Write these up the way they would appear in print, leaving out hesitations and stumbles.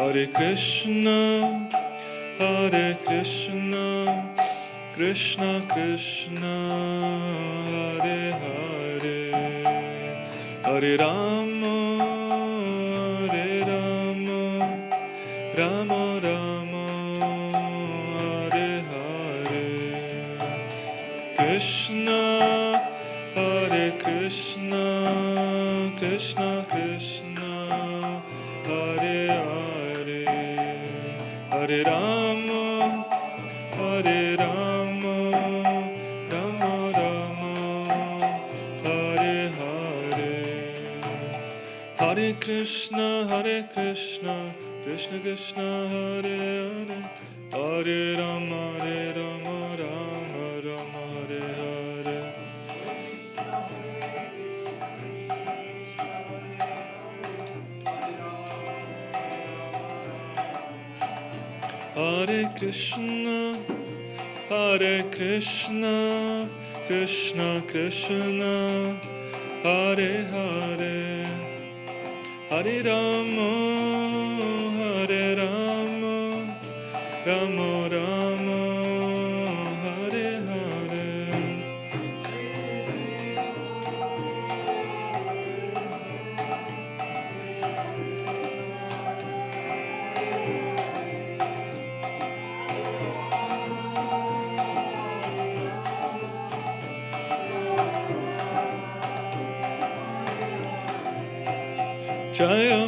Hare Krishna, Hare Krishna, Krishna Krishna, Hare Hare, Hare Rama, Hare Rama, Rama Rama, Hare Hare, Krishna, Hare Krishna, Krishna Krishna, Hare Hare, Hare Rama, Hare Rama, Rama Rama, Hare Hare, Hare Krishna, Krishna Krishna, Hare Hare, Hare Rama, Rama Rama, Hare Hare. Hare Krishna, Krishna Krishna, Hare Hare, Hare Rama, Rama Rama, Hare Hare. Jaya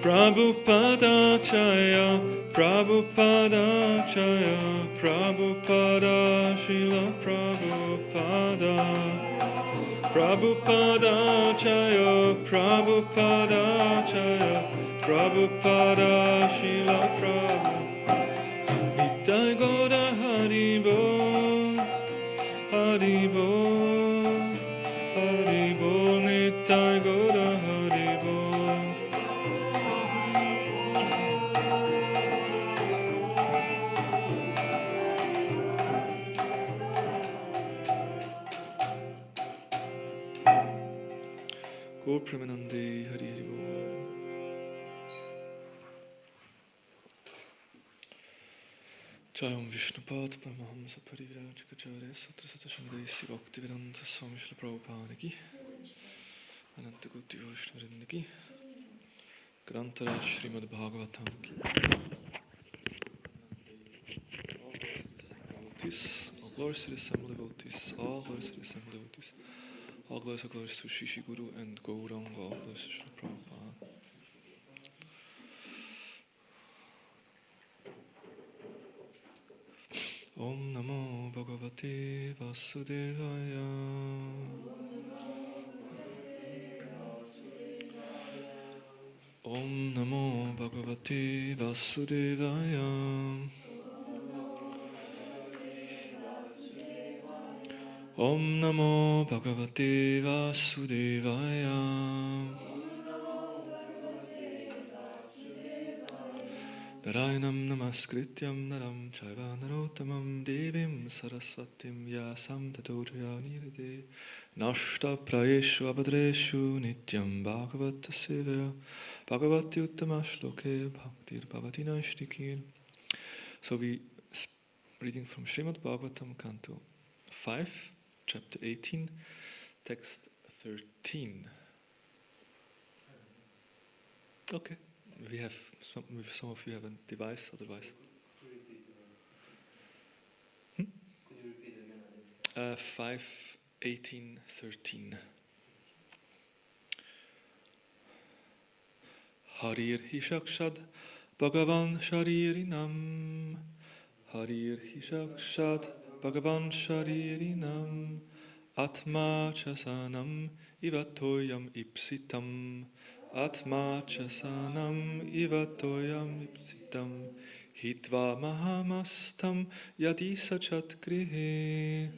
Prabhupada, Jaya Prabhupada, Jaya Prabhupada, Srila Prabhupada, Prabhupada, Jaya Prabhupada, Jaya Prabhupada, Srila Prabhupada. Nitai Gaura Haribo, Haribo, Haribo, Nitai Gaura Haribo. Premanande Hari Hari Bol. Jayam Vishnupad Paramahamsa Parivrajacharya Satra Satashangadesi Bhaktivedanta Swami Srila Prabhupada Ki Ananta Koti Vaishnavrinda Ki Grantara Srimad Bhagavatam Ki. All glories to the assembled devotees, all glories to the assembled devotees. All glories to Shishi Guru and Gauranga, all glories to Srila Prabhupada. Om Namo Bhagavate Vasudevaya. Om Namo Bhagavate Vasudevaya. Om Namo Bhagavate Vasudevaya. Narayanam Namaskrityam Naram Chaiva Narottamam Devim Saraswatim Yasam Tato Jayanirade Nashta Prayeshu Abhadreshu Nityam Bhagavata Sevaya Bhagavati Uttamashloke Bhaktir Bhavati Naishtikir. So we reading from Srimad Bhagavatam Canto 5. Chapter 18, text 13. Okay, we have some of you have a device, otherwise. Could you repeat again? 5, 18, 13. Harir Hishakshad Bhagavan Sharirinam. Harir Hishakshad Bhagavan Sharirinam Atma Chasanam Ivatoyam Ipsitam Atma Chasanam Ivatoyam Ipsitam Hitva Mahamastam Yadisa Chatgrihe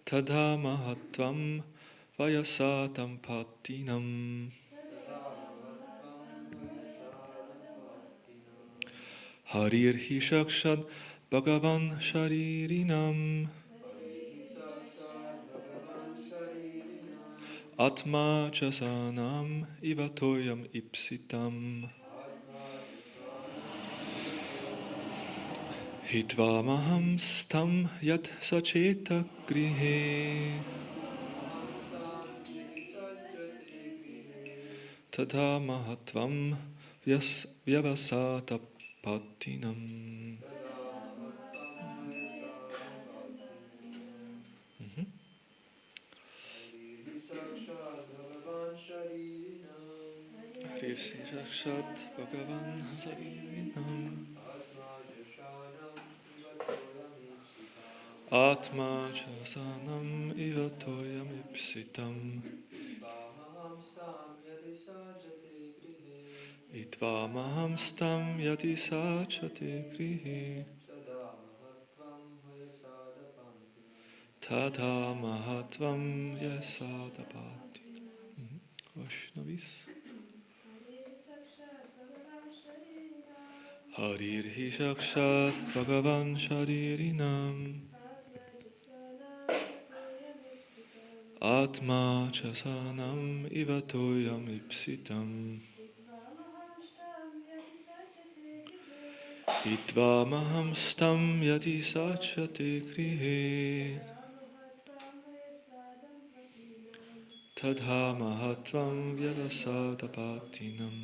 Tadha Mahatvam Vayasatam Patinam Harir Hishakshad Bhagavan Sharirinam Atma chasanam ivatoyam ipsitam. Hitva maham stam yat sacheta grihe. Tadha mahatvam vyavasata patinam. Hrisi Sakshat Bhagavan Sarinam Atma Chasanam Ivatoyam Ipsitam Itva Maham Stam Yati Sachate Grihi Tadha Mahatvam Yasadapati. Vaishnavis. Harirhi Sakshat Bhagavan Sharirinam Atma Chasanam Ivatoyam Ipsitam Hitva Maham Stam Yati Sachate Grihe Tadha Mahatvam Vyavasadapatinam.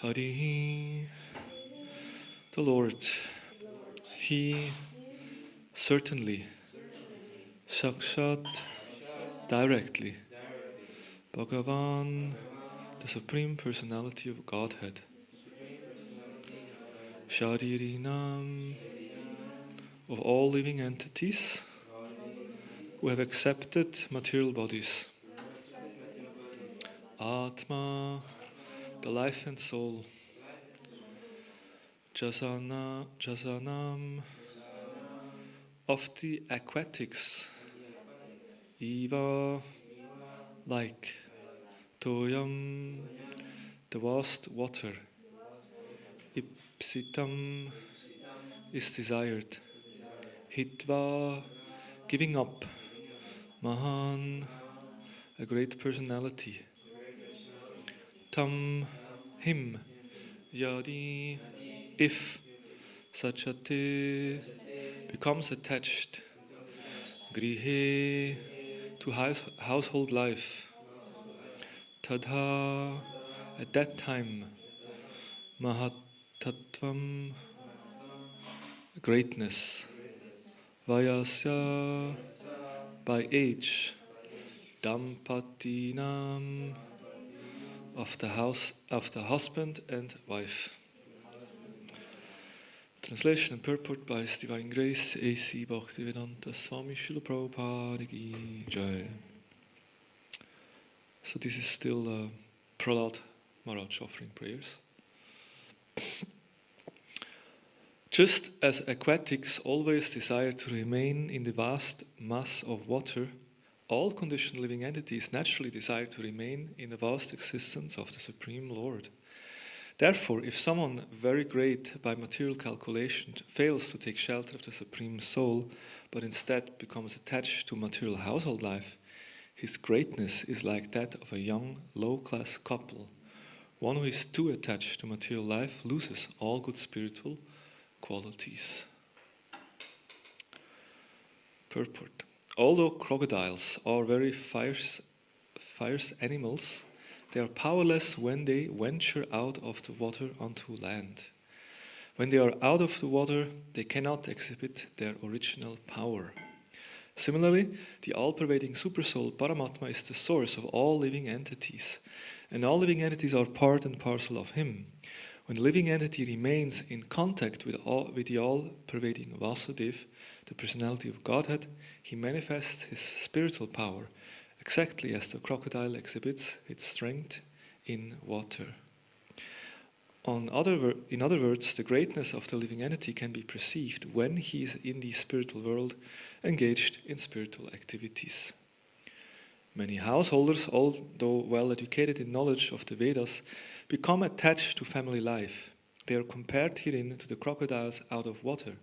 Harihi. The Lord, He certainly, Sakshat, directly, Bhagavan, the Supreme Personality of Godhead, Sharirinam, of all living entities who have accepted material bodies, Atma, the life and soul, Jasanam, of the aquatics, Eva, like, Toyam, the vast water, Ipsitam, is desired, Hitva, giving up, Mahan, a great personality, Tam, him, Yadi, if, Sachate, becomes attached, Grihe, to household life, Tadha, at that time, Mahatattvam, greatness, Vayasya, by age, Dampatinam, of the husband and wife. Translation and purport by His Divine Grace, A.C. Bhaktivedanta Swami Srila Prabhupada Ki Jai. So this is still Prahlad Maharaj offering prayers. Just as aquatics always desire to remain in the vast mass of water, all conditioned living entities naturally desire to remain in the vast existence of the Supreme Lord. Therefore, if someone very great by material calculation fails to take shelter of the Supreme Soul, but instead becomes attached to material household life, his greatness is like that of a young, low-class couple. One who is too attached to material life loses all good spiritual qualities. Purport. Although crocodiles are very fierce animals, they are powerless when they venture out of the water onto land. When they are out of the water, they cannot exhibit their original power. Similarly, the all-pervading Supersoul Paramatma is the source of all living entities, and all living entities are part and parcel of Him. When the living entity remains in contact with the all-pervading Vasudev, the personality of Godhead, he manifests his spiritual power, exactly as the crocodile exhibits its strength in water. In other words, the greatness of the living entity can be perceived when he is in the spiritual world, engaged in spiritual activities. Many householders, although well educated in knowledge of the Vedas, become attached to family life. They are compared herein to the crocodiles out of water,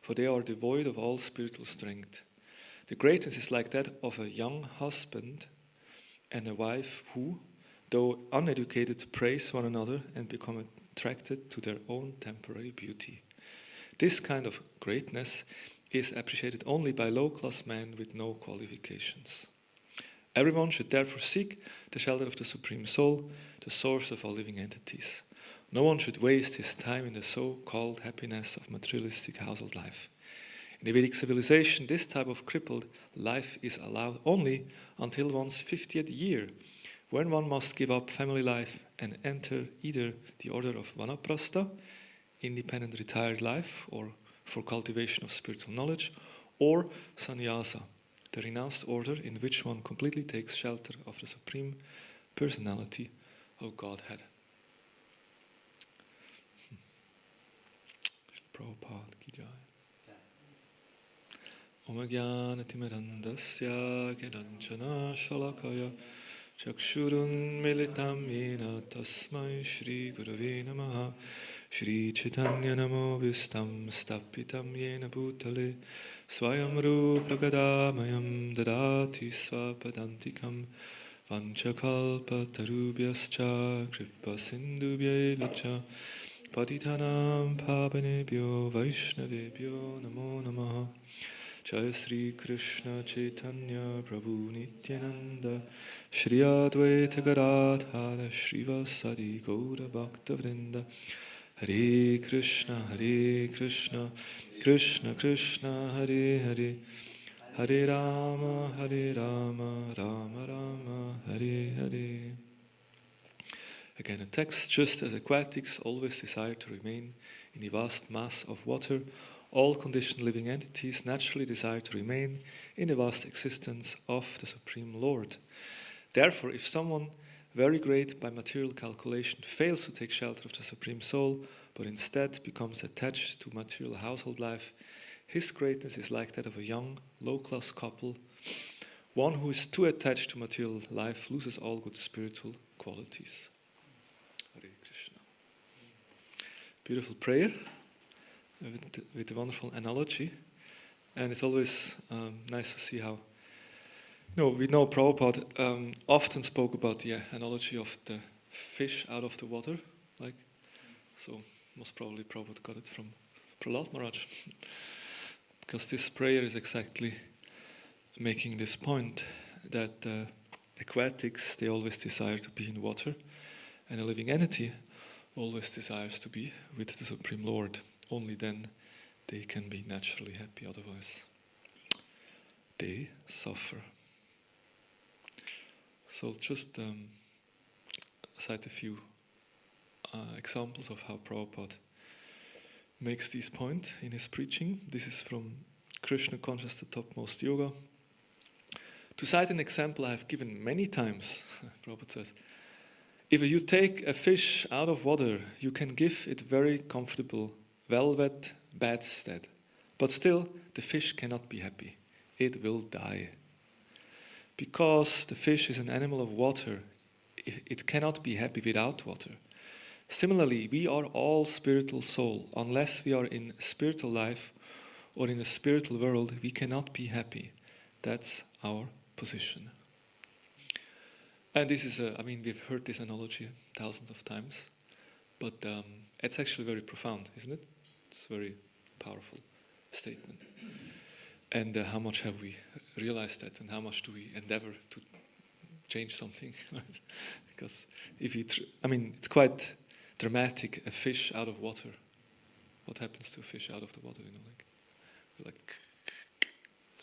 for they are devoid of all spiritual strength. The greatness is like that of a young husband and a wife who, though uneducated, praise one another and become attracted to their own temporary beauty. This kind of greatness is appreciated only by low-class men with no qualifications. Everyone should therefore seek the shelter of the Supreme Soul, the source of all living entities. No one should waste his time in the so-called happiness of materialistic household life. In the Vedic civilization, this type of crippled life is allowed only until one's 50th year, when one must give up family life and enter either the order of Vanaprastha, independent retired life, or for cultivation of spiritual knowledge, or sannyasa, the renounced order in which one completely takes shelter of the Supreme Personality of Godhead. Prabhupada ki jai. Om Jnanatimirandasya Gyananjana Shalakaya Chakshurun Militam Yena Tasmai Shri Gurave Namaha Shri Chaitanya Namo Vistam Stapitam Yena Bhutale Swayam Rupa Gadamayam Dadati Swapadantikam Vanchakalpa Tarubhyascha Kripa Sindhubhyevacha Patitanam Pavanebhyo Vaishnavebhyo Namo Namaha Jai Sri Krishna Chaitanya Prabhu Nityananda Shri Advaita Gadadhara Srivasadi Gaura Bhakta Vrinda Hare Krishna Krishna Krishna Hare Hare Hare Rama Rama Rama Hare Hare. Again, a text: just as aquatics always desire to remain in the vast mass of water, all conditioned living entities naturally desire to remain in the vast existence of the Supreme Lord. Therefore, if someone very great by material calculation fails to take shelter of the Supreme Soul, but instead becomes attached to material household life, his greatness is like that of a young, low-class couple. One who is too attached to material life loses all good spiritual qualities. Hare Krishna. Beautiful prayer with a wonderful analogy, and it's always nice to see how. We know Prabhupada often spoke about the analogy of the fish out of the water, so most probably Prabhupada got it from Prahlad Maharaj, because this prayer is exactly making this point that aquatics, they always desire to be in water, and a living entity always desires to be with the Supreme Lord. Only then they can be naturally happy, otherwise they suffer. So just cite a few examples of how Prabhupada makes this point in his preaching. This is from Krishna Conscious, the Topmost Yoga. To cite an example I have given many times, Prabhupada says, if you take a fish out of water, you can give it very comfortable velvet bedstead, but still the fish cannot be happy. It will die. Because the fish is an animal of water, it cannot be happy without water. Similarly, we are all spiritual soul. Unless we are in spiritual life or in a spiritual world, we cannot be happy. That's our position. And this is, we've heard this analogy thousands of times, but it's actually very profound, isn't it? It's a very powerful statement. And how much have we realized that, and how much do we endeavor to change something? Right? Because if you, it's quite dramatic. A fish out of water. What happens to a fish out of the water?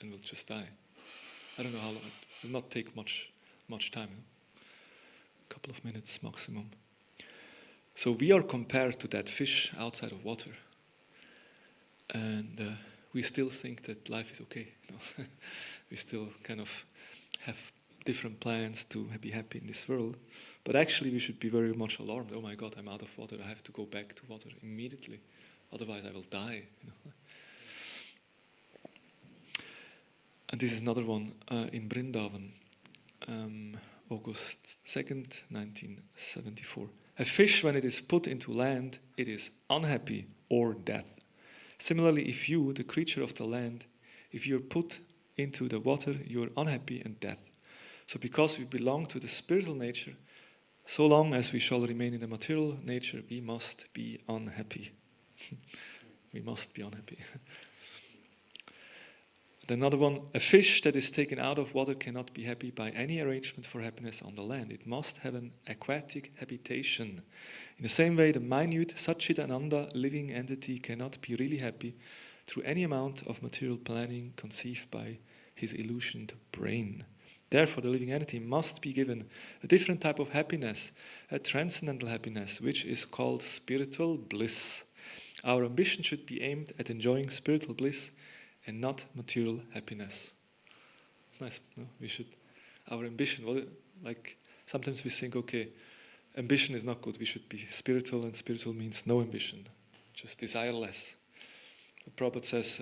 And will just die. I don't know how long. It will not take much time. A couple of minutes maximum. So we are compared to that fish outside of water, and we still think that life is okay. We still kind of have different plans to be happy in this world, but actually we should be very much alarmed. Oh my God, I'm out of water. I have to go back to water immediately, otherwise I will die. And this is another one in Vrindavan, August 2nd, 1974. A fish, when it is put into land, it is unhappy or death. Similarly, if you, the creature of the land, if you are put into the water, you are unhappy and death. So because we belong to the spiritual nature, so long as we shall remain in the material nature, we must be unhappy. We must be unhappy. Another one, a fish that is taken out of water cannot be happy by any arrangement for happiness on the land. It must have an aquatic habitation. In the same way, the minute Satchitananda living entity cannot be really happy through any amount of material planning conceived by his illusioned brain. Therefore, the living entity must be given a different type of happiness, a transcendental happiness, which is called spiritual bliss. Our ambition should be aimed at enjoying spiritual bliss and not material happiness. It's nice, no? We should, our ambition, like sometimes we think, okay, ambition is not good, we should be spiritual, and spiritual means no ambition, just desire less. Prabhupada says,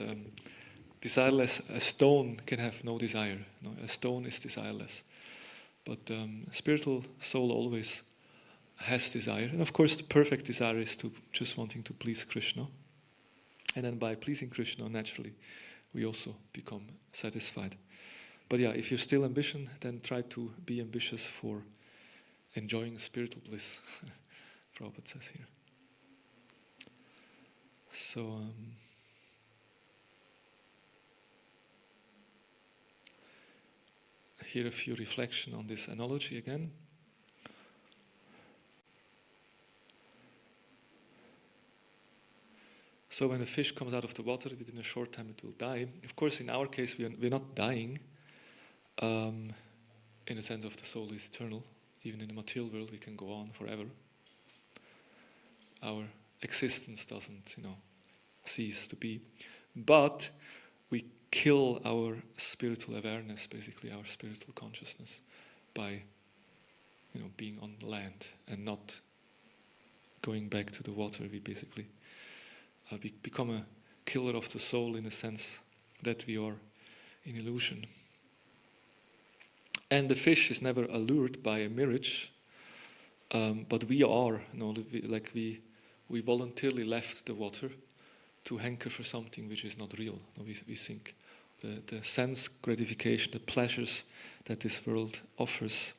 desireless, a stone can have no desire. No? A stone is desireless. But spiritual soul always has desire. And of course the perfect desire is to just wanting to please Krishna. And then by pleasing Krishna, naturally, we also become satisfied. But yeah, if you're still ambitious, then try to be ambitious for enjoying spiritual bliss. Prabhupada says here. So, here a few reflection on this analogy again. So when a fish comes out of the water, within a short time it will die. Of course, in our case, we're not dying in the sense of the soul is eternal. Even in the material world, we can go on forever. Our existence doesn't, cease to be. But we kill our spiritual awareness, basically our spiritual consciousness, by, being on the land and not going back to the water. We basically become a killer of the soul in the sense that we are in illusion. And the fish is never allured by a mirage, but we are, we voluntarily left the water to hanker for something which is not real. We think the sense gratification, the pleasures that this world offers,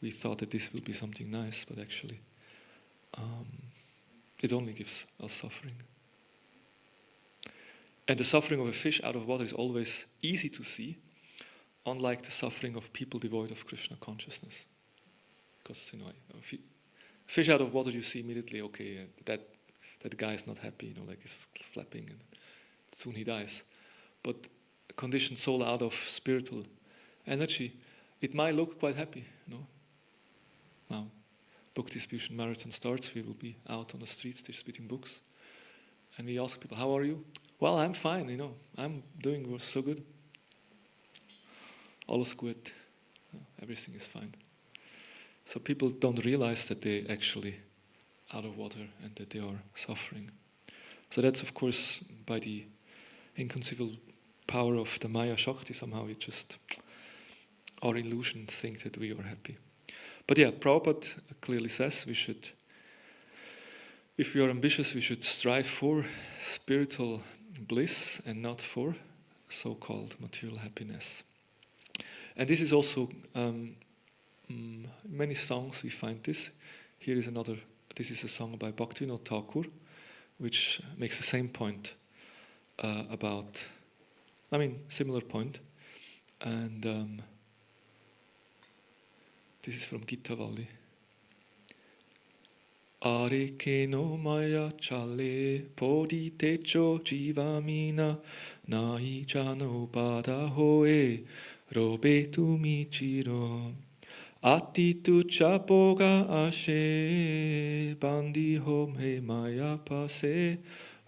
we thought that this will be something nice, but actually it only gives us suffering. And the suffering of a fish out of water is always easy to see, unlike the suffering of people devoid of Krishna consciousness. Because, a fish out of water, you see immediately, okay, that guy is not happy, he's flapping, and soon he dies. But a conditioned soul out of spiritual energy, it might look quite happy, Now, book distribution marathon starts, we will be out on the streets distributing books. And we ask people, how are you? Well, I'm fine, I'm doing so good. Alles gut. Everything is fine. So people don't realize that they actually out of water and that they are suffering. So that's, of course, by the inconceivable power of the Maya Shakti, somehow we just, our illusions think that we are happy. But yeah, Prabhupada clearly says if we are ambitious, we should strive for spiritual bliss and not for so-called material happiness. And this is also, many songs we find this. Here is this is a song by Bhaktivinoda Thakur, which makes the same point similar point. And this is from Gita Valli. Are ke no maya chale podi techo jivamina nai jano pada hoe robe tu michiro ati tu chapoga ashe bandi hom he maya pase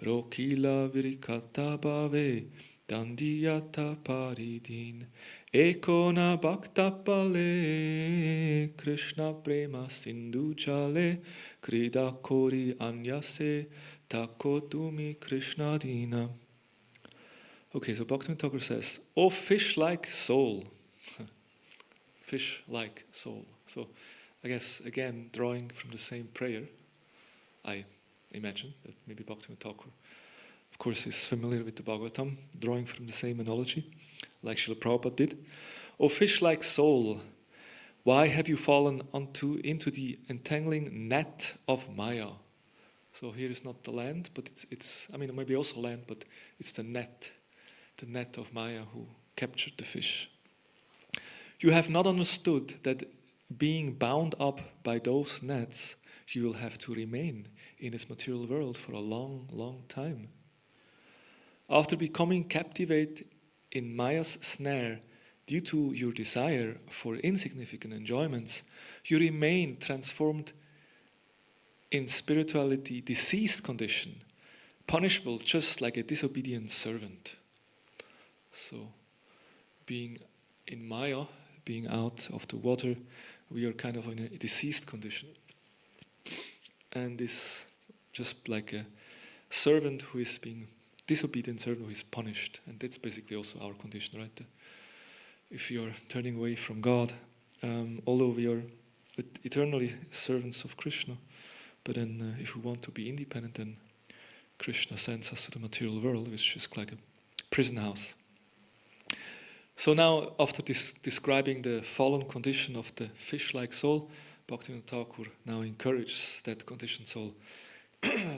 rokila virikata bave dandiyata paridin ekona bhaktapale Krishnaprema sindhu chale krida kori anyase takotumi Krishna dina. Okay, so Bhaktivinoda Thakur says, "O fish-like soul," fish-like soul. So, I guess again drawing from the same prayer, I imagine that maybe Bhaktivinoda Thakur, of course, is familiar with the Bhagavatam, drawing from the same analogy. like Srila Prabhupada did. O fish-like soul, why have you fallen into the entangling net of Maya? So here is not the land, but it's I mean, maybe also land, but it's the net of Maya who captured the fish. You have not understood that being bound up by those nets, you will have to remain in this material world for a long, long time. After becoming captivated in Maya's snare due to your desire for insignificant enjoyments, you remain transformed in spirituality deceased condition, punishable just like a disobedient servant. So, being in Maya, being out of the water, we are kind of in a deceased condition. And this just like a servant who is being disobedient servant who is punished. And that's basically also our condition, right? If we are turning away from God, although we are eternally servants of Krishna, but then if we want to be independent, then Krishna sends us to the material world, which is like a prison house. So now, after describing the fallen condition of the fish-like soul, Bhaktivinoda Thakur now encourages that conditioned soul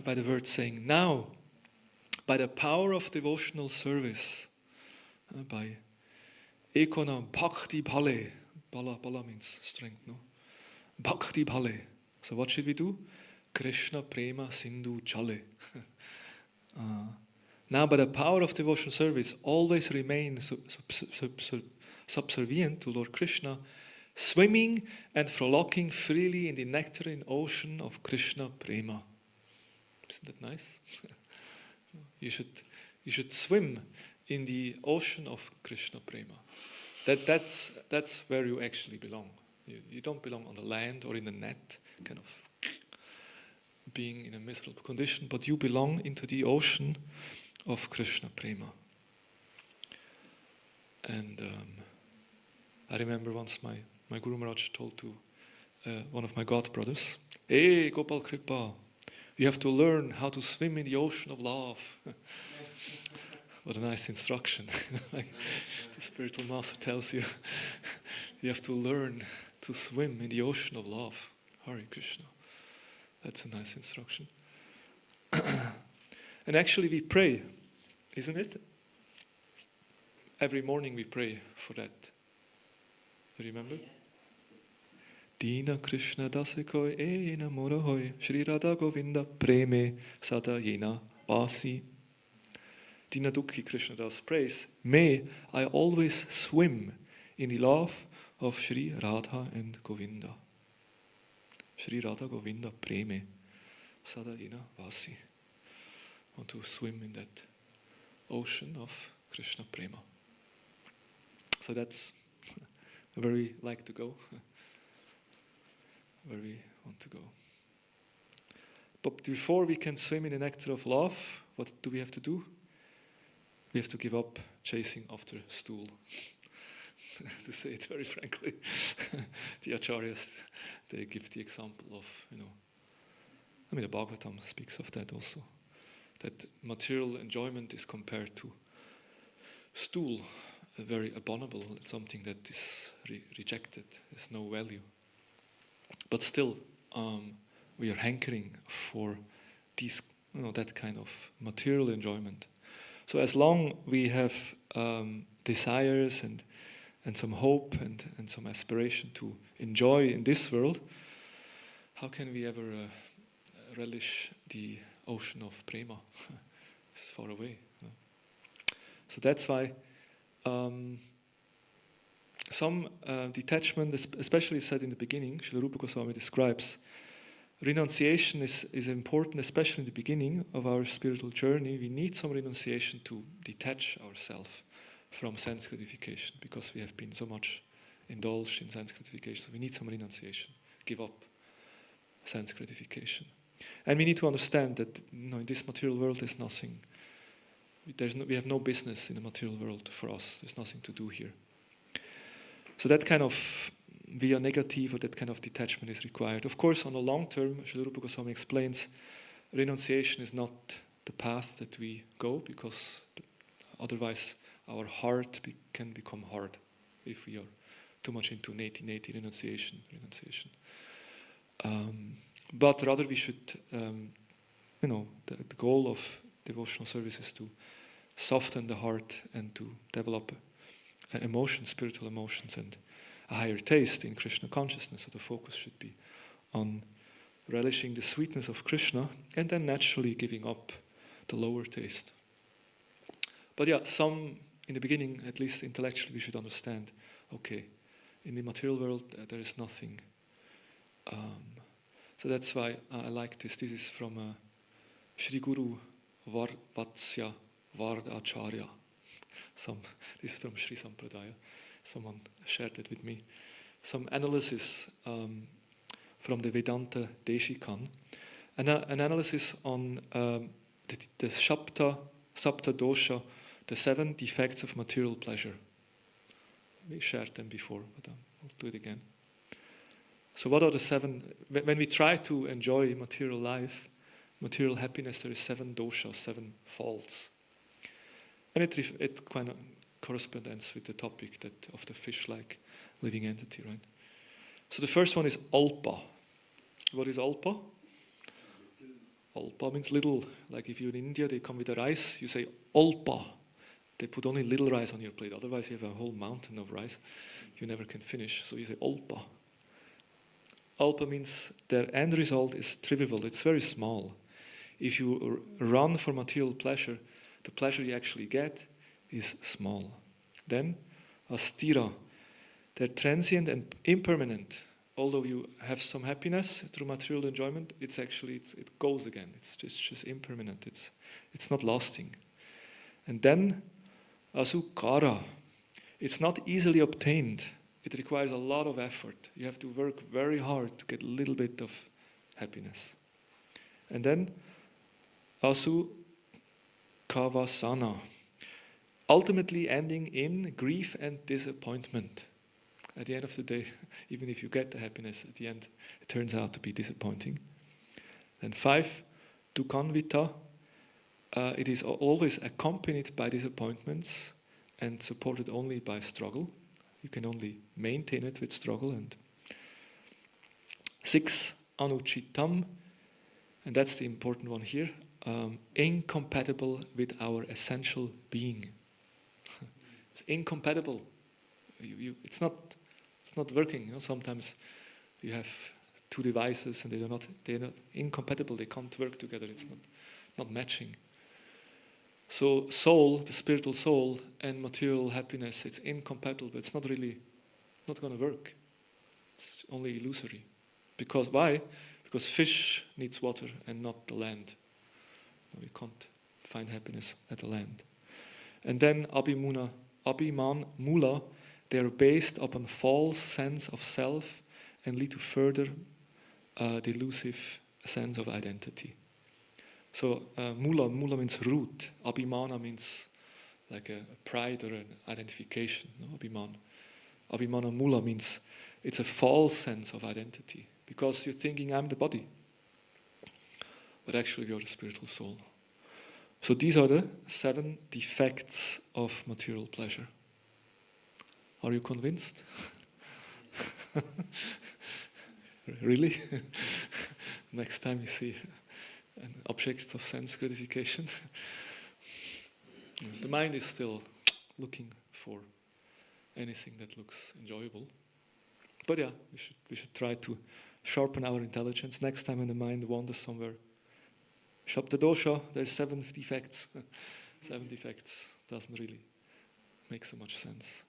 by the word saying, now, by the power of devotional service, by ekona bhakti bhale, bala means strength, no? Bhakti bhale. So what should we do? Krishnaprema sindhu chale. Now, by the power of devotional service, always remain subservient to Lord Krishna, swimming and frolicking freely in the nectarine ocean of Krishna Prema. Isn't that nice? You should swim in the ocean of Krishna Prema. That's where you actually belong. You don't belong on the land or in the net, kind of being in a miserable condition, but you belong into the ocean of Krishna Prema. And I remember once my Guru Maharaj told to one of my god brothers, "Hey, Gopal Kripa, you have to learn how to swim in the ocean of love." What a nice instruction. Like the spiritual master tells you, you have to learn to swim in the ocean of love. Hare Krishna. That's a nice instruction. And actually we pray, isn't it? Every morning we pray for that. You remember? Dina Krishna dasikoi ena morahoi Shri Radha Govinda preme sada yena basi. Dina Dukhi Krishna Das prays, may I always swim in the love of Shri Radha and Govinda. Shri Radha Govinda preme sada yena basi. I want to swim in that ocean of Krishna Prema. So that's where we like to go, where we want to go. But before we can swim in the nectar of love, what do we have to do? We have to give up chasing after stool. To say it very frankly, the acharyas, they give the example of, the Bhagavatam speaks of that also. That material enjoyment is compared to stool, a very abominable, something that is rejected, has no value. But still, we are hankering for these, that kind of material enjoyment. So as long we have desires and some hope and some aspiration to enjoy in this world, how can we ever relish the ocean of prema? It's far away. So that's why some detachment, especially said in the beginning, Srila Rupa Goswami describes, renunciation is important, especially in the beginning of our spiritual journey. We need some renunciation to detach ourselves from sense gratification, because we have been so much indulged in sense gratification. So we need some renunciation, give up sense gratification. And we need to understand that in this material world there's nothing, we have no business in the material world for us. There's nothing to do here. So that kind of via negative or that kind of detachment is required. Of course, on the long term, Srila Rupa Goswami explains, renunciation is not the path that we go, because otherwise our heart can become hard if we are too much into neti renunciation. But rather we should, the goal of devotional service is to soften the heart and to develop emotions, spiritual emotions, and a higher taste in Krishna consciousness. So the focus should be on relishing the sweetness of Krishna and then naturally giving up the lower taste. But yeah, in the beginning, at least intellectually, we should understand, okay, in the material world, there is nothing. So that's why I like this. This is from Sri Guru Vatsya Vardacharya. This is from Sri Sampradaya. Someone shared it with me. Some analysis from the Vedanta Deshikan. An analysis on the Sapta Dosha, the 7 defects of material pleasure. We shared them before, but I'll do it again. So what are the 7? When we try to enjoy material life, material happiness, there is 7 doshas, 7 faults. And it kind of corresponds with the topic of the fish-like living entity, right? So the first one is alpa. What is alpa? Alpa means little. Like if you're in India, they come with the rice, you say alpa. They put only little rice on your plate. Otherwise, you have a whole mountain of rice. You never can finish. So you say alpa. Alpa means their end result is trivial. It's very small. If you run for material pleasure, the pleasure you actually get is small. Then, astira. They're transient and impermanent. Although you have some happiness through material enjoyment, it goes again. It's just impermanent. It's not lasting. And then, asukara. It's not easily obtained. It requires a lot of effort. You have to work very hard to get a little bit of happiness. And then, asukavasana. Ultimately ending in grief and disappointment. At the end of the day, even if you get the happiness, at the end it turns out to be disappointing. And 5, dukkhanvita. It is always accompanied by disappointments and supported only by struggle. You can only maintain it with struggle. And 6, anuchitam. And that's the important one here. Incompatible with our essential being. It's incompatible. It's not working. Sometimes you have 2 devices and they're not incompatible. They can't work together. It's not matching. So soul, the spiritual soul, and material happiness, it's incompatible. It's not going to work. It's only illusory. Because why? Because fish needs water and not the land. No, you can't find happiness at the land. And then abhiman mula. They are based upon false sense of self and lead to further delusive sense of identity. So mula means root. Abhimana means like a pride or an identification. No? Abhimana mula means it's a false sense of identity because you're thinking I'm the body, but actually you're the spiritual soul. So these are the 7 defects of material pleasure. Are you convinced? Really? Next time you see an object of sense gratification, the mind is still looking for anything that looks enjoyable. But yeah, we should try to sharpen our intelligence. Next time when the mind wanders somewhere, Sapta dosha, there's 7 defects. 7 defects doesn't really make so much sense.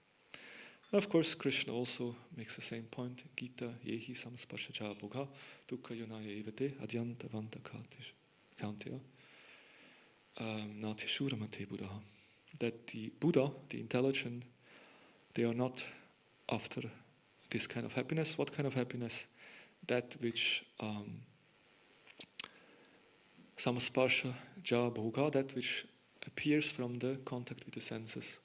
Of course, Krishna also makes the same point. Gita yehi samsparshacha bhogha dukkha yonaya evate adyanta vanta kantya nati shuramate buddha. That the Buddha, the intelligent, they are not after this kind of happiness. What kind of happiness? That which samsparsha ja bhoga, that which appears from the contact with the senses.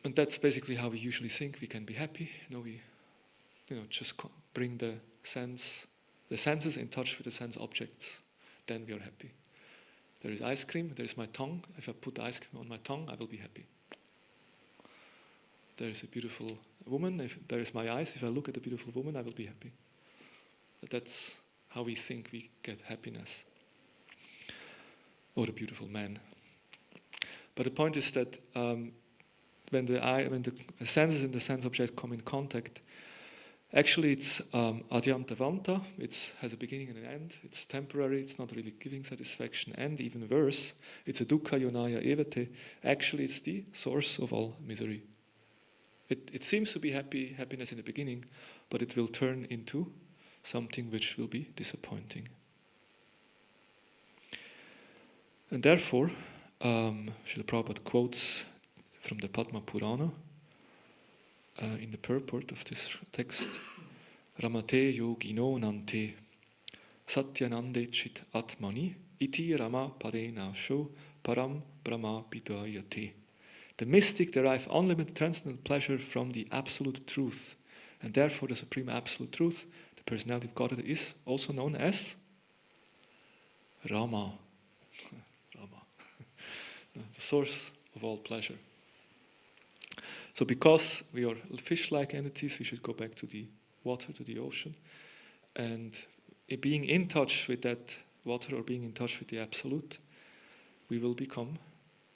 And that's basically how we usually think we can be happy. We just bring the senses in touch with the sense objects. Then we are happy. There is ice cream, there is my tongue. If I put ice cream on my tongue, I will be happy. There is a beautiful woman. If there is my eyes, if I look at a beautiful woman, I will be happy. That's how we think we get happiness. Or a beautiful man. But the point is that when the senses and the sense object come in contact, actually it's adyantavanta, it has a beginning and an end, it's temporary, it's not really giving satisfaction, and even worse, it's a dukkha yonaya evate, actually it's the source of all misery. It seems to be happiness in the beginning, but it will turn into something which will be disappointing. And therefore, Srila Prabhupada quotes from the Padma Purana in the purport of this text, Ramate yogino nante satyanande chit atmani iti rama padena sho param brahma bidayate. The mystic derive unlimited transcendental pleasure from the absolute truth, and therefore the supreme absolute truth, the personality of Godhead, is also known as Rama. The source of all pleasure. So because we are fish-like entities, we should go back to the water, to the ocean. And being in touch with that water, or being in touch with the Absolute, we will become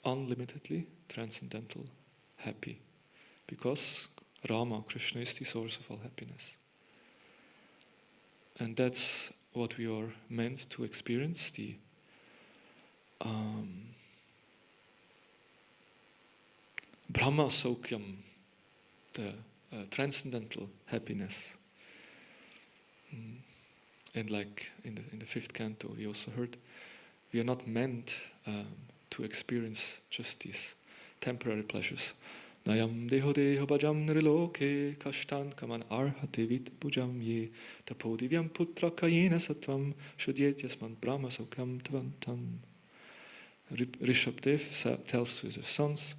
unlimitedly transcendental happy. Because Rama, Krishna, is the source of all happiness. And that's what we are meant to experience, the Brahma Saukyam, the transcendental happiness. And like in the fifth canto, we also heard, we are not meant to experience just these temporary pleasures. Nayam deho deho bhajam nriloke kashtan kaman arhate vid bhujam ye tapodivyam putra kayena satvam shudyet yasman Brahma Saukyam tavantam. Rishabdev tells to his sons,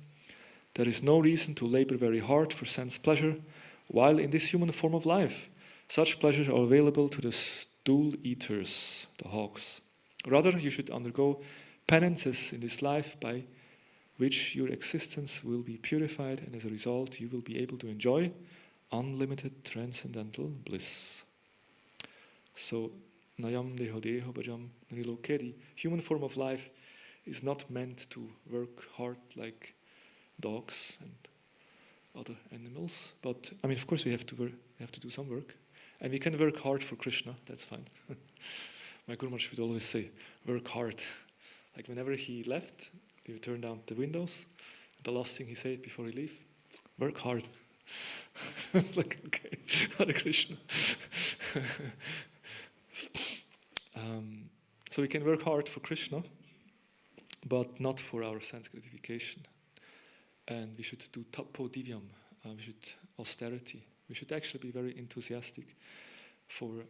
there is no reason to labor very hard for sense pleasure, while in this human form of life, such pleasures are available to the stool eaters, the hogs. Rather, you should undergo penances in this life by which your existence will be purified, and as a result, you will be able to enjoy unlimited transcendental bliss. So, Nayam deho deho bhajam nriloke, the human form of life is not meant to work hard like dogs and other animals, but I mean, of course, we have to do some work, and we can work hard for Krishna. That's fine. My Guru Maharaj would always say, "Work hard." Like whenever he left, he would turn down the windows. And the last thing he said before he leave, "Work hard." It's like, okay, Hare Krishna. So we can work hard for Krishna, but not for our sense gratification. And we should do tapo divyam, we should austerity. We should actually be very enthusiastic for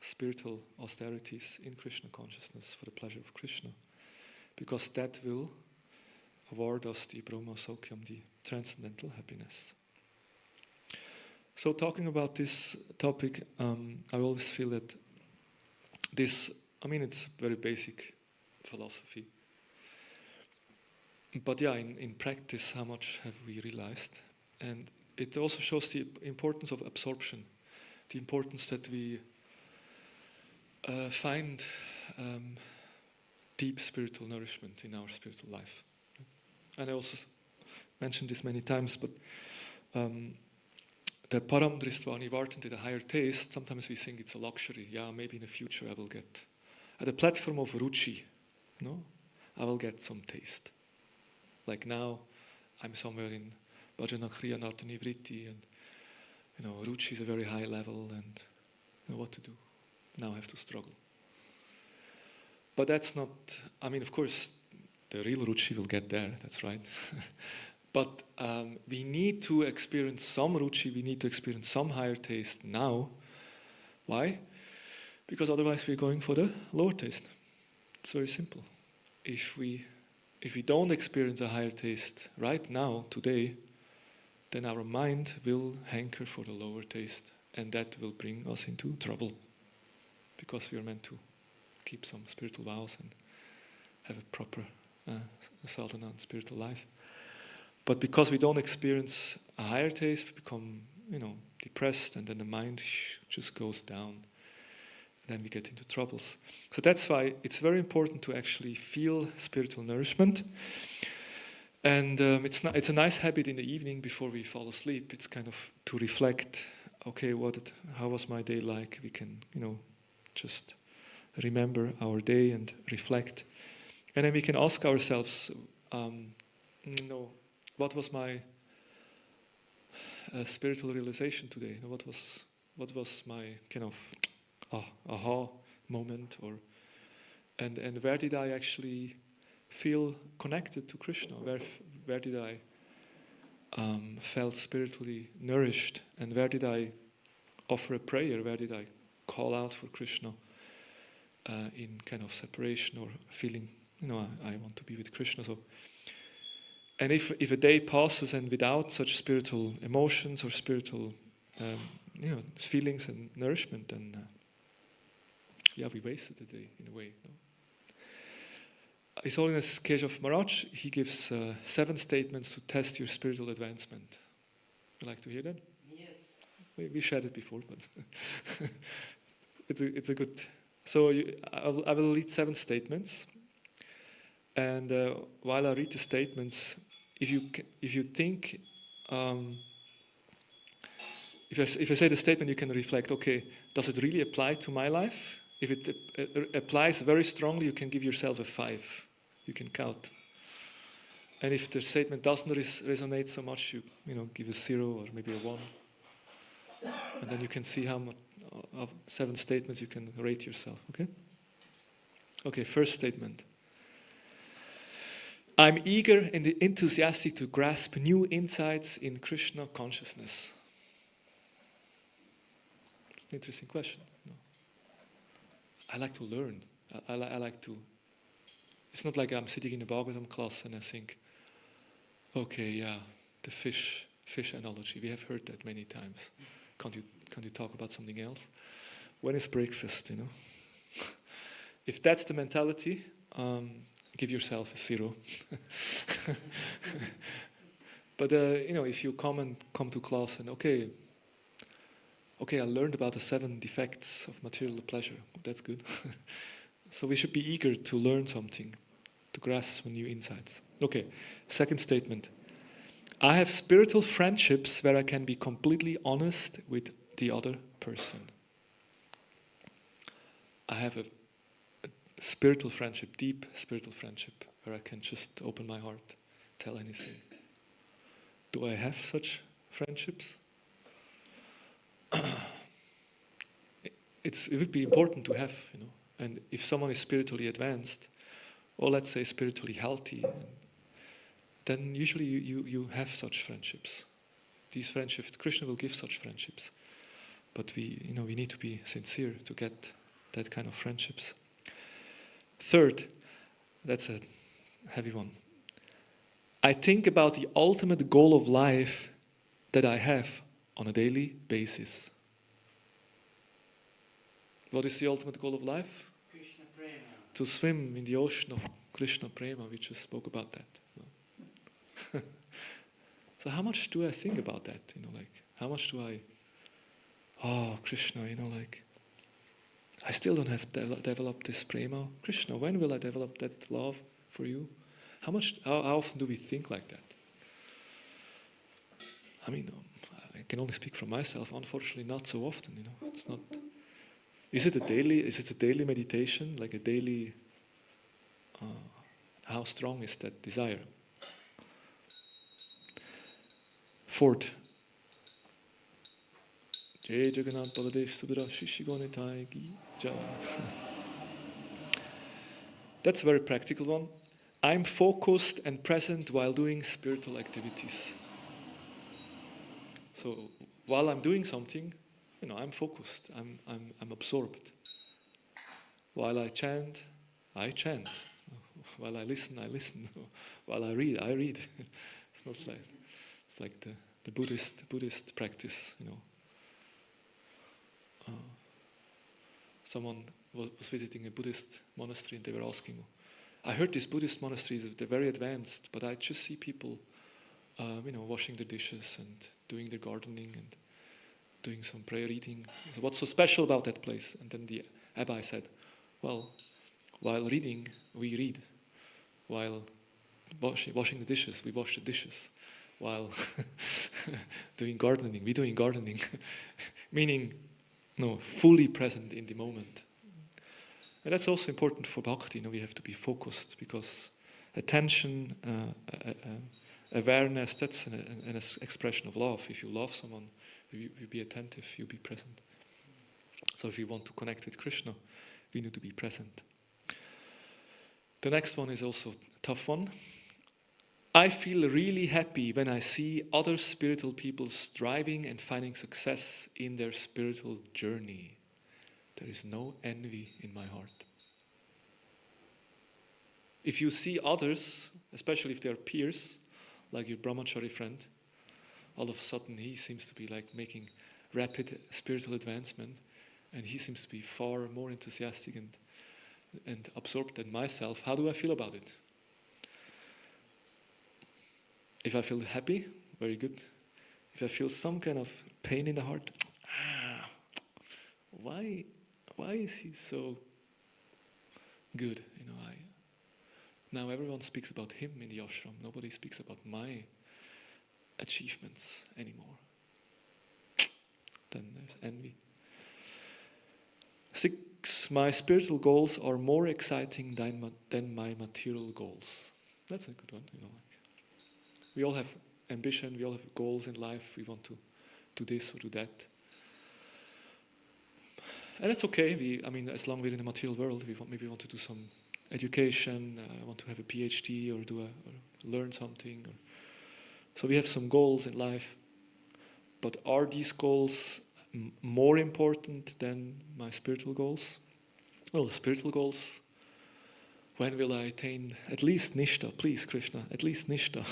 spiritual austerities in Krishna consciousness, for the pleasure of Krishna. Because that will award us the Brahma Saukyam, the transcendental happiness. So talking about this topic, I always feel that this, I mean, it's very basic philosophy. But yeah, in practice, how much have we realized? And it also shows the importance of absorption, the importance that we find deep spiritual nourishment in our spiritual life. And I also mentioned this many times, but the param dristvani vartanti, the higher taste, sometimes we think it's a luxury. Yeah, maybe in the future I will get. At the platform of ruchi, no, I will get some taste. Like now, I'm somewhere in Bhajana Kriya Nartanivriti, and ruchi is a very high level, and what to do. Now I have to struggle. But that's not, I mean, of course, the real ruchi will get there, that's right. But we need to experience some ruchi, we need to experience some higher taste now. Why? Because otherwise we're going for the lower taste. It's very simple. If we don't experience a higher taste right now, today, then our mind will hanker for the lower taste, and that will bring us into trouble, because we are meant to keep some spiritual vows have a proper sadhana and spiritual life. But because we don't experience a higher taste, we become, depressed, and then the mind just goes down. Then we get into troubles. So that's why it's very important to actually feel spiritual nourishment. And it's a nice habit in the evening before we fall asleep. It's kind of to reflect. Okay, how was my day like? We can, just remember our day and reflect, and then we can ask ourselves, what was my spiritual realization today? What was my kind of aha moment, and where did I actually feel connected to Krishna? Where did I felt spiritually nourished, and where did I offer a prayer? Where did I call out for Krishna in kind of separation or feeling, I want to be with Krishna? So, and if a day passes and without such spiritual emotions or spiritual feelings and nourishment, then we wasted the day in a way. No? His Holiness Keshav Maharaj, he gives 7 statements to test your spiritual advancement. Would you like to hear that? Yes. We shared it before, but it's a good. So I will read 7 statements, and while I read the statements, if you think, if I say the statement, you can reflect. Okay, does it really apply to my life? If it applies very strongly, you can give yourself a 5. You can count. And if the statement doesn't resonate so much, you give a 0 or maybe a 1. And then you can see how much of 7 statements you can rate yourself. Okay, first statement. I'm eager and enthusiastic to grasp new insights in Krishna consciousness. Interesting question. No. I like to learn. I like to. It's not like I'm sitting in a Bhagavatam class and I think, okay, the fish analogy. We have heard that many times. Can't you talk about something else? When is breakfast? If that's the mentality, give yourself a 0. But if you come to class and okay, I learned about the 7 defects of material pleasure. That's good. So we should be eager to learn something, to grasp new insights. Okay, second statement. I have spiritual friendships where I can be completely honest with the other person. I have a spiritual friendship, deep spiritual friendship, where I can just open my heart, tell anything. Do I have such friendships? It would be important to have, and if someone is spiritually advanced, or let's say spiritually healthy, then usually you have such friendships. These friendships, Krishna will give such friendships, but we need to be sincere to get that kind of friendships. Third, that's a heavy one. I think about the ultimate goal of life that I have on a daily basis. What is the ultimate goal of life? Krishnaprema. To swim in the ocean of Krishnaprema. We just spoke about that. So how much do I think about that? How much do I, Krishna, I still don't have developed this prema. Krishna, when will I develop that love for you? How often do we think like that? I can only speak for myself. Unfortunately, not so often. It's not. Is it a daily meditation, like a daily? How strong is that desire? Fourth. Jai Jagannath Baladev Subhadra Shishigonitai Gi Jai. That's a very practical one. I'm focused and present while doing spiritual activities. So while I'm doing something, I'm focused. I'm absorbed. While I chant, I chant. While I listen, I listen. While I read, I read. It's like the Buddhist practice. Someone was visiting a Buddhist monastery and they were asking, I heard these Buddhist monasteries, they're very advanced, but I just see people, washing their dishes and doing their gardening and doing some prayer reading. So what's so special about that place? And then the Abbai said, well, while reading, we read. While washing the dishes, we wash the dishes. While doing gardening, we're doing gardening. Meaning, fully present in the moment. And that's also important for bhakti. We have to be focused, because attention, awareness, that's an expression of love. If you love someone, you be attentive, you be present. So if you want to connect with Krishna, we need to be present. The next one is also a tough one. I feel really happy when I see other spiritual people striving and finding success in their spiritual journey. There is no envy in my heart. If you see others, especially if they are peers, like your brahmachari friend, all of a sudden he seems to be like making rapid spiritual advancement, and he seems to be far more enthusiastic and absorbed than myself. How do I feel about it? If I feel happy, very good. If I feel some kind of pain in the heart, why is he so good? Now everyone speaks about him in the ashram. Nobody speaks about my achievements anymore. Then there's envy. 6, my spiritual goals are more exciting than my material goals. That's a good one. We all have ambition, we all have goals in life. We want to do this or do that. And it's okay. As long as we're in the material world, maybe we want to do some education, want to have a PhD or learn something. So we have some goals in life. But are these goals more important than my spiritual goals? Well, the spiritual goals, when will I attain at least Nishta? Please, Krishna, at least Nishta.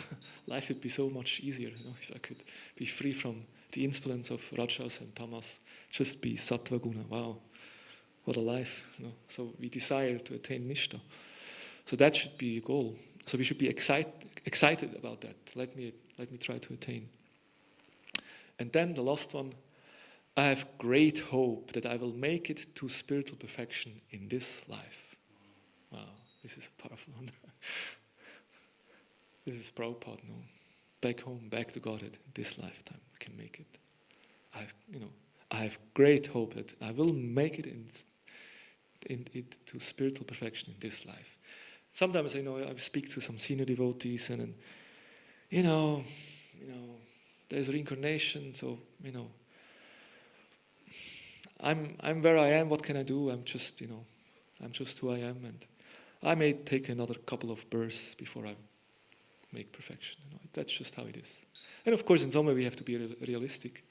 Life would be so much easier, if I could be free from the influence of Rajas and Tamas, just be Sattva Guna. Wow, what a life. So we desire to attain Nishta. So that should be a goal. So we should be excited about that. Let me try to attain. And then the last one, I have great hope that I will make it to spiritual perfection in this life. Wow. This is a powerful one. This is Prabhupada, back home, back to Godhead, this lifetime, I can make it. I have great hope that I will make it to spiritual perfection in this life. Sometimes I speak to some senior devotees, and there's reincarnation, so I'm where I am. What can I do? I'm just who I am, and I may take another couple of births before I make perfection. That's just how it is. And of course, in some way, we have to be realistic.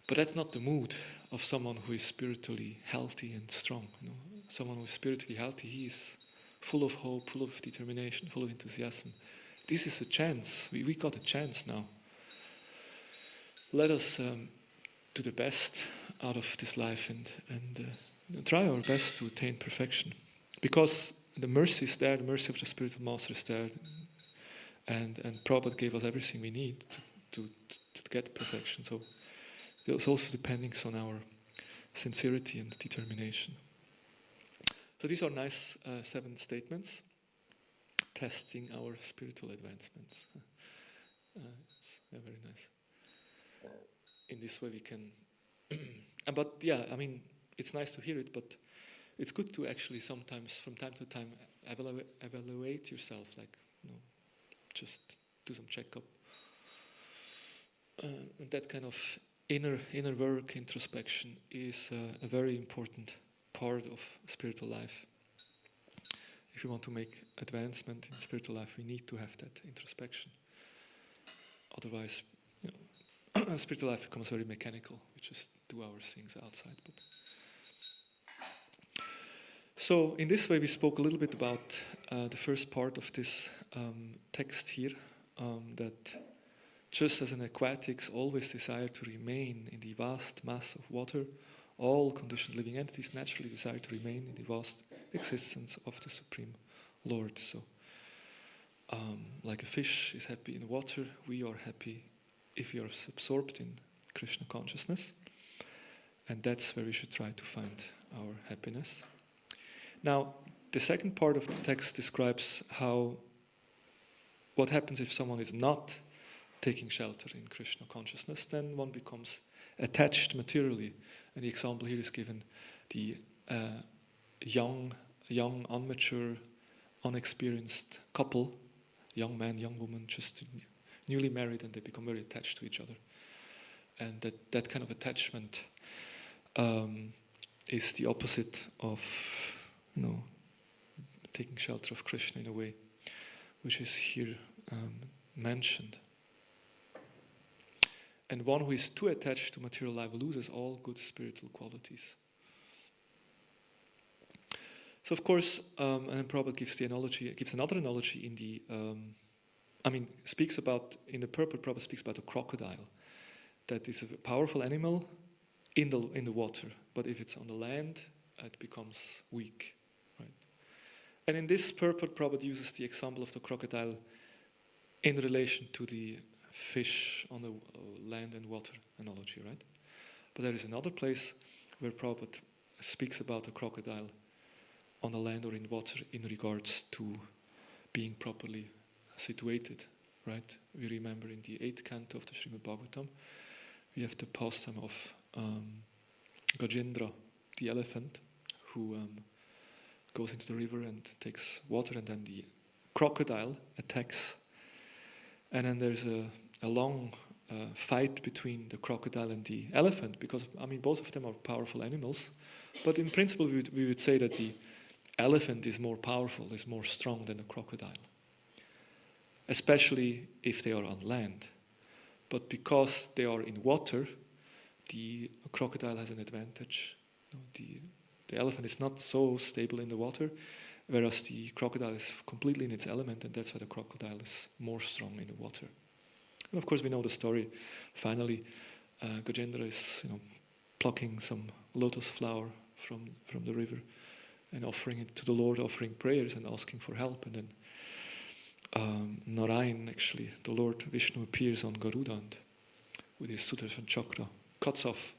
But that's not the mood of someone who is spiritually healthy and strong. Someone who is spiritually healthy, he is full of hope, full of determination, full of enthusiasm. This is a chance. We got a chance now. Let us do the best out of this life and try our best to attain perfection. Because the mercy is there, the mercy of the spiritual master is there, and Prabhupada gave us everything we need to get perfection. So it's also depending on our sincerity and determination. So these are nice 7 statements, testing our spiritual advancements. It's very nice. In this way we can, but yeah, it's nice to hear it, but it's good to actually sometimes, from time to time, evaluate yourself, just do some checkup. And that kind of inner work, introspection, is a very important part of spiritual life. If we want to make advancement in spiritual life, we need to have that introspection. Otherwise, spiritual life becomes very mechanical. We just do our things outside. So in this way, we spoke a little bit about the first part of this text here, that just as an aquatics always desire to remain in the vast mass of water, all conditioned living entities naturally desire to remain in the vast existence of the Supreme Lord. So, like a fish is happy in water, we are happy if we are absorbed in Krishna consciousness. And that's where we should try to find our happiness. Now, the second part of the text describes what happens if someone is not taking shelter in Krishna consciousness. Then one becomes attached materially. And the example here is given the young, unmature, unexperienced couple, young man, young woman, just newly married, and they become very attached to each other. And that kind of attachment is the opposite of, taking shelter of Krishna in a way, which is here mentioned. And one who is too attached to material life loses all good spiritual qualities. So of course, and then Prabhupada gives another analogy in the, speaks about, in the purport, Prabhupada speaks about a crocodile that is a powerful animal in the water, but if it's on the land, it becomes weak, right? And in this purport, Prabhupada uses the example of the crocodile in relation to the fish on the land and water analogy, right? But there is another place where Prabhupada speaks about a crocodile on the land or in water in regards to being properly situated, right? We remember in the 8th canto of the Srimad Bhagavatam, we have the pastime of Gajendra, the elephant, who goes into the river and takes water, and then the crocodile attacks. And then there's a long fight between the crocodile and the elephant, because, both of them are powerful animals. But in principle, we would say that the elephant is more powerful, is more strong than the crocodile, especially if they are on land. But because they are in water, the crocodile has an advantage. The elephant is not so stable in the water, whereas the crocodile is completely in its element, and that's why the crocodile is more strong in the water. And of course, we know the story. Finally, Gajendra is plucking some lotus flower from the river and offering it to the Lord, offering prayers and asking for help. And then Narayan, actually, the Lord Vishnu, appears on Garuda and with his Sudarshan chakra cuts off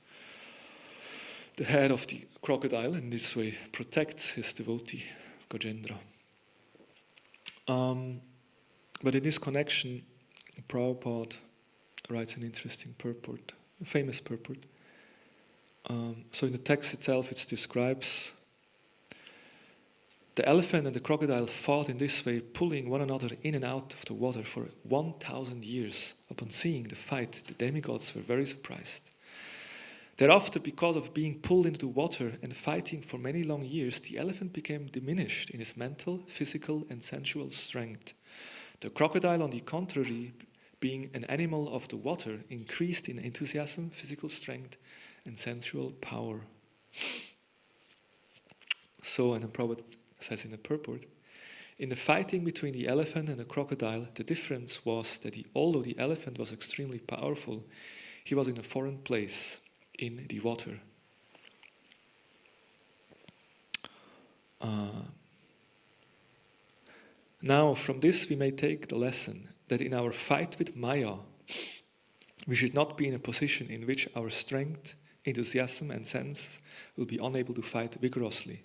the head of the crocodile, and this way protects his devotee, Gajendra. But in this connection, Prabhupada writes an interesting purport, a famous purport. So in the text itself, it describes the elephant and the crocodile fought in this way, pulling one another in and out of the water for 1,000 years. Upon seeing the fight, the demigods were very surprised. Thereafter, because of being pulled into the water and fighting for many long years, the elephant became diminished in his mental, physical, and sensual strength. The crocodile, on the contrary, being an animal of the water, increased in enthusiasm, physical strength, and sensual power. So, and then Prabhupada says in the purport, in the fighting between the elephant and the crocodile, the difference was that although the elephant was extremely powerful, he was in a foreign place, in the water. Now, from this we may take the lesson that in our fight with Maya, we should not be in a position in which our strength, enthusiasm, and sense will be unable to fight vigorously.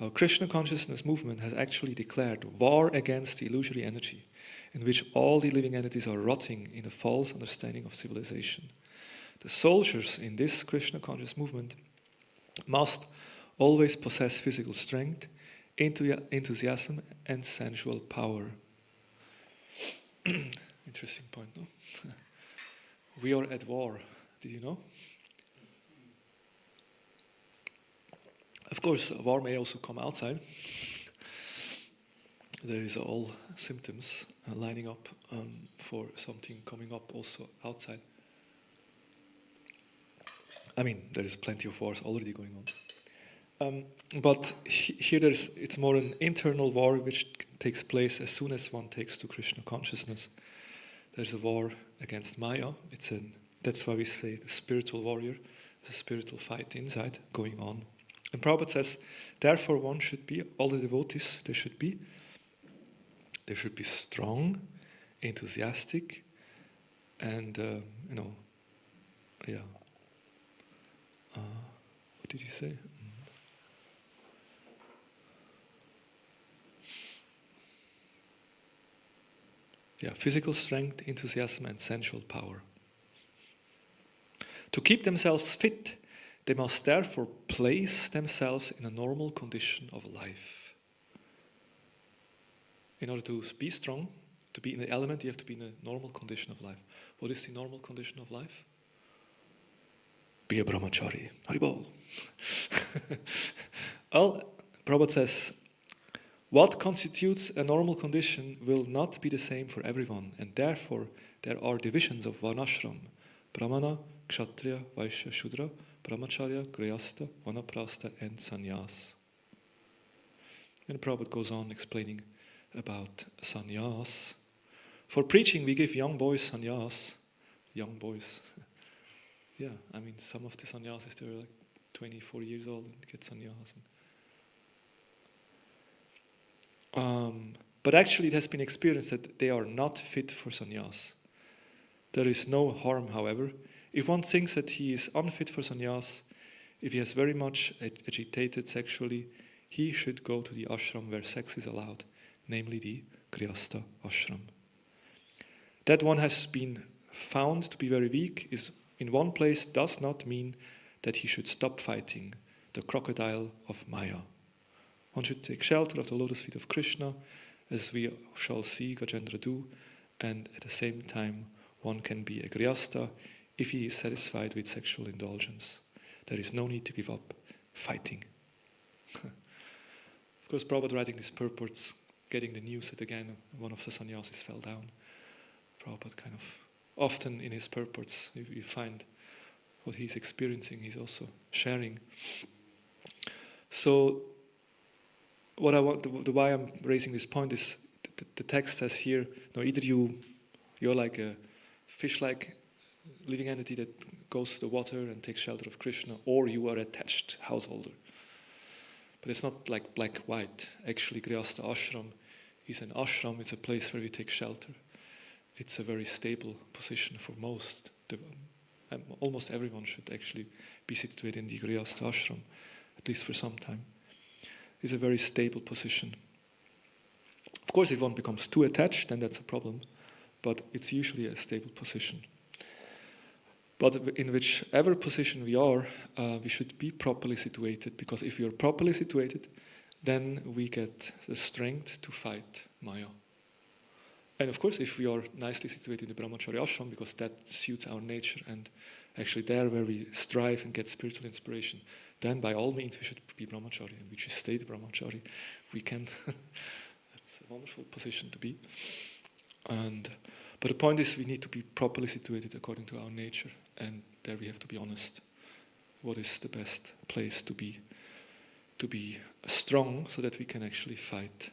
Our Krishna consciousness movement has actually declared war against the illusory energy, in which all the living entities are rotting in a false understanding of civilization. The soldiers in this Krishna conscious movement must always possess physical strength, enthusiasm, and sensual power. Interesting point, no? We are at war. Did you know? Of course, war may also come outside. There is all symptoms lining up for something coming up also outside. There is plenty of wars already going on. But here it's more an internal war which takes place as soon as one takes to Krishna consciousness. There's a war against Maya. That's why we say the spiritual warrior. There's a spiritual fight inside going on. And Prabhupada says, therefore one should be, all the devotees, they should be They should be strong, enthusiastic, and what did you say? Physical strength, enthusiasm, and sensual power. To keep themselves fit, they must therefore place themselves in a normal condition of life. In order to be strong, to be in the element, you have to be in a normal condition of life. What is the normal condition of life? Be a brahmachari. Haribol. Well, Prabhupada says, what constitutes a normal condition will not be the same for everyone, and therefore there are divisions of varnashram: brahmana, kshatriya, vaishya, shudra, brahmacharya, grihastha, vanaprastha, and sannyas. And Prabhupada goes on explaining about sannyas. For preaching, we give young boys sannyas. Young boys. Some of the sannyasis, they're like 24 years old and get sannyas. But actually it has been experienced that they are not fit for sannyas. There is no harm, however. If one thinks that he is unfit for sannyas, if he has very much agitated sexually, he should go to the ashram where sex is allowed, namely the grihastha ashram. That one has been found to be very weak is in one place does not mean that he should stop fighting the crocodile of Maya. One should take shelter of the lotus feet of Krishna, as we shall see Gajendra do, and at the same time one can be a grihastha if he is satisfied with sexual indulgence. There is no need to give up fighting. Of course, Prabhupada writing these purports, getting the news that again one of the sannyasis fell down. Prabhupada kind of, often in his purports, if you find what he's experiencing, he's also sharing. So, why I'm raising this point is the text says here, either you're like a fish-like living entity that goes to the water and takes shelter of Krishna, or you are attached householder. But it's not like black-white. Actually, Grihastha ashram is an ashram. It's a place where we take shelter. It's a very stable position for most. Almost everyone should actually be situated in the Grihastha ashram, at least for some time. It's a very stable position. Of course, if one becomes too attached, then that's a problem. But it's usually a stable position. But in whichever position we are, we should be properly situated, because if we are properly situated, then we get the strength to fight Maya. And of course, if we are nicely situated in the Brahmacharya ashram, because that suits our nature, and actually there where we strive and get spiritual inspiration, then by all means we should be Brahmachari, and we should stay the Brahmachari if we can. That's a wonderful position to be. But the point is, we need to be properly situated according to our nature, and there we have to be honest. What is the best place to be strong, so that we can actually fight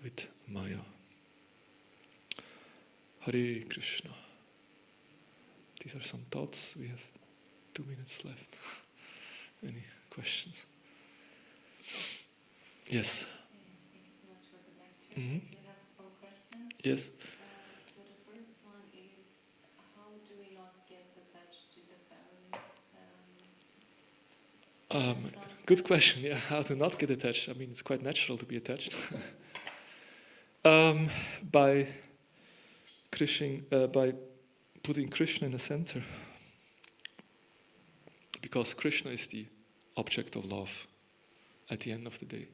with Maya? Hare Krishna. These are some thoughts. We have 2 minutes left. Any questions? Yes. Thank you so much for the lecture. Mm-hmm. Do you have some questions? Yes. So the first one is, how do we not get attached to the family? Good question. Yeah, how to not get attached? It's quite natural to be attached. By putting Krishna in the center. Because Krishna is the object of love at the end of the day.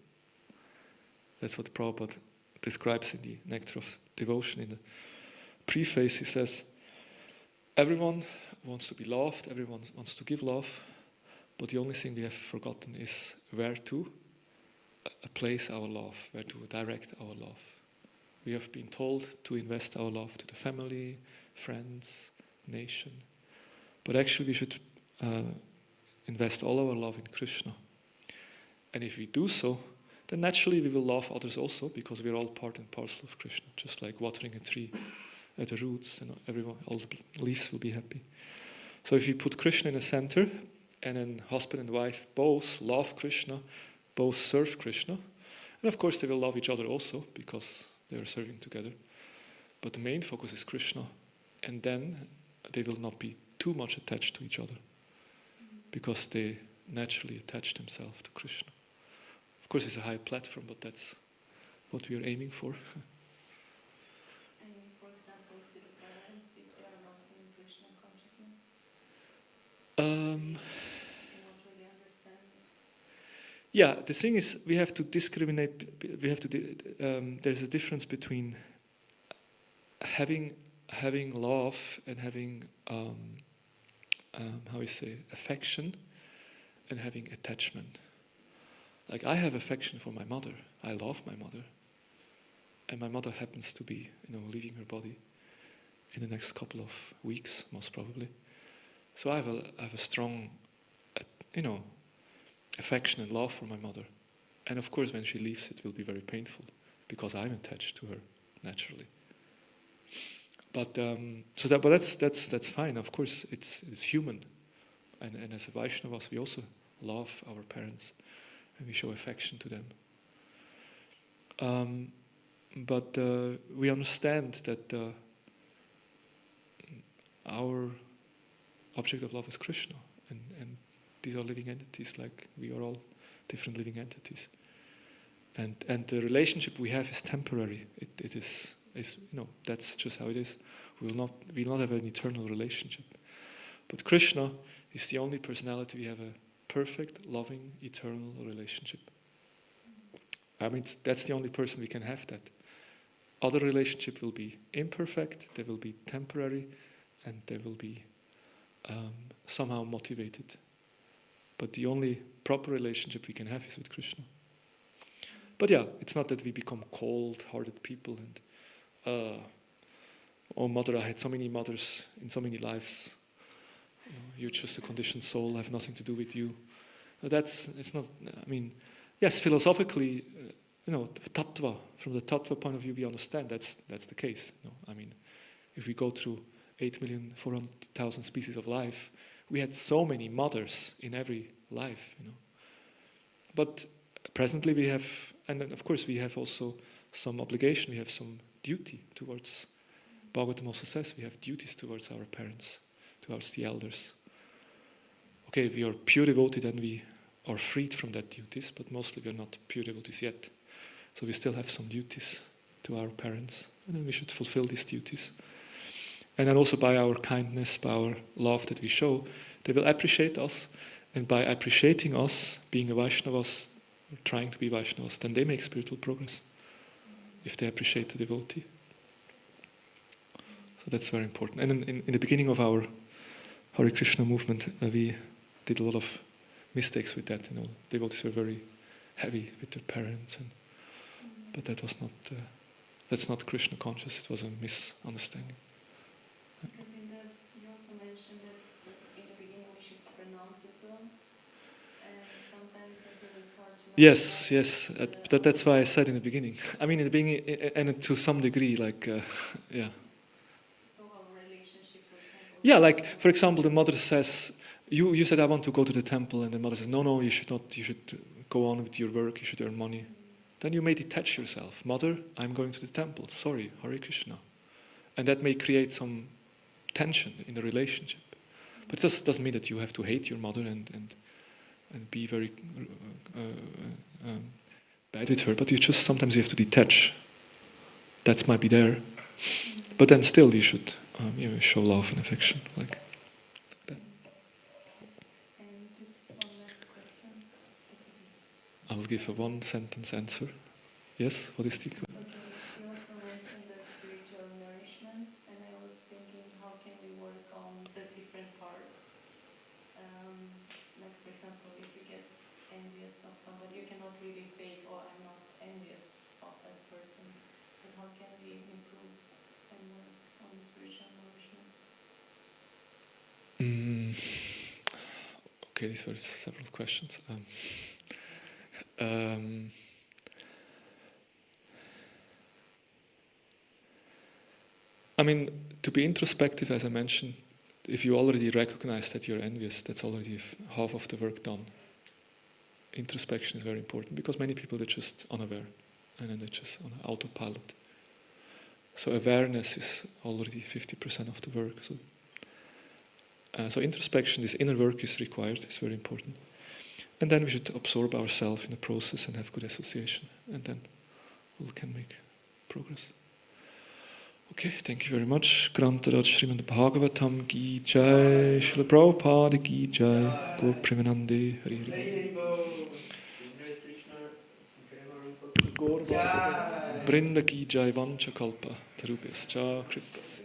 That's what Prabhupada describes in the Nectar of Devotion. In the preface, he says, everyone wants to be loved, everyone wants to give love, but the only thing we have forgotten is where to place our love, where to direct our love. We have been told to invest our love to the family, friends, nation. But actually we should invest all our love in Krishna. And if we do so, then naturally we will love others also, because we are all part and parcel of Krishna. Just like watering a tree at the roots, and all the leaves will be happy. So if you put Krishna in the center, and then husband and wife both love Krishna, both serve Krishna, and of course they will love each other also, because they are serving together. But the main focus is Krishna, and then they will not be too much attached to each other, because they naturally attach themselves to Krishna. Of course, it's a high platform, but that's what we are aiming for. And for example, to the parents, if they are not in Krishna consciousness, they not really understand. Yeah, the thing is, we have to discriminate. We have to. There's a difference between having love and having how we say affection, and having attachment. Like, I have affection for my mother. I love my mother, and my mother happens to be, leaving her body in the next couple of weeks, most probably. So I have a strong, affection and love for my mother. And of course, when she leaves, it will be very painful, because I'm attached to her naturally. But that's fine. Of course, it's human, and as a Vaishnavas, we also love our parents, and we show affection to them. But we understand that our object of love is Krishna, and these are living entities, like we are all different living entities. And the relationship we have is temporary. It is that's just how it is. We'll not have an eternal relationship. But Krishna is the only personality we have a perfect, loving, eternal relationship. I mean, that's the only person we can have that. Other relationship will be imperfect, they will be temporary, and they will be somehow motivated. But the only proper relationship we can have is with Krishna. But yeah, it's not that we become cold-hearted people and, oh mother, I had so many mothers in so many lives. You're just a conditioned soul, I have nothing to do with you. It's not, I mean, yes, philosophically, tattva, from the tattva point of view, we understand that's the case. I mean, if we go through 8,400,000 species of life, we had so many mothers in every life, But presently we have, and then of course we have also some obligation, we have some duty towards, Bhagavatam also says we have duties towards our parents, towards the elders. Okay, we are pure devoted and we are freed from that duties, but mostly we are not pure devotees yet. So we still have some duties to our parents, and then we should fulfill these duties. And then also by our kindness, by our love that we show, they will appreciate us. And by appreciating us, being a Vaishnavas, or trying to be Vaishnavas, then they make spiritual progress, if they appreciate the devotee. So that's very important. And in the beginning of our Hare Krishna movement, we did a lot of mistakes with that. Devotees were very heavy with their parents, but that was not. That's not Krishna conscious. It was a misunderstanding. Because you also mentioned that in the beginning we should pronounce as well, and sometimes I feel it's hard to. Yes. That's why I said in the beginning. I mean, in the beginning, and to some degree, yeah. So our relationship, for example. Yeah, like for example, the mother says, "You said I want to go to the temple," and the mother says, "No, you should not. You should go on with your work. You should earn money." Then you may detach yourself. Mother, I'm going to the temple. Sorry, Hare Krishna. And that may create some tension in the relationship. But it doesn't mean that you have to hate your mother and be very bad with her. But sometimes you have to detach. That might be there. But then still you should show love and affection. Like that. And just one last question. I will give a one-sentence answer. Yes, what is the... Okay, you also mentioned the spiritual nourishment, and I was thinking, how can we work on the different parts? Like, for example, if you get envious of somebody, you cannot really fake, oh, I'm not envious of that person. But how can we improve and work on the spiritual nourishment? Okay, these were several questions. I mean, to be introspective, as I mentioned, if you already recognize that you're envious, that's already half of the work done. Introspection is very important, because many people, they're just unaware, and then they're just on autopilot. So awareness is already 50% of the work. So introspection, this inner work is required, it's very important. And then we should absorb ourselves in the process and have good association. And then we can make progress. Okay, thank you very much. Grantaraj Srimad Bhagavatam Ki Jai, Srila Prabhupada Ki Jai, Gaur Premanande Hari Hari. Brinda Ki Jai Vancha Kalpa Tarubhyascha Kripas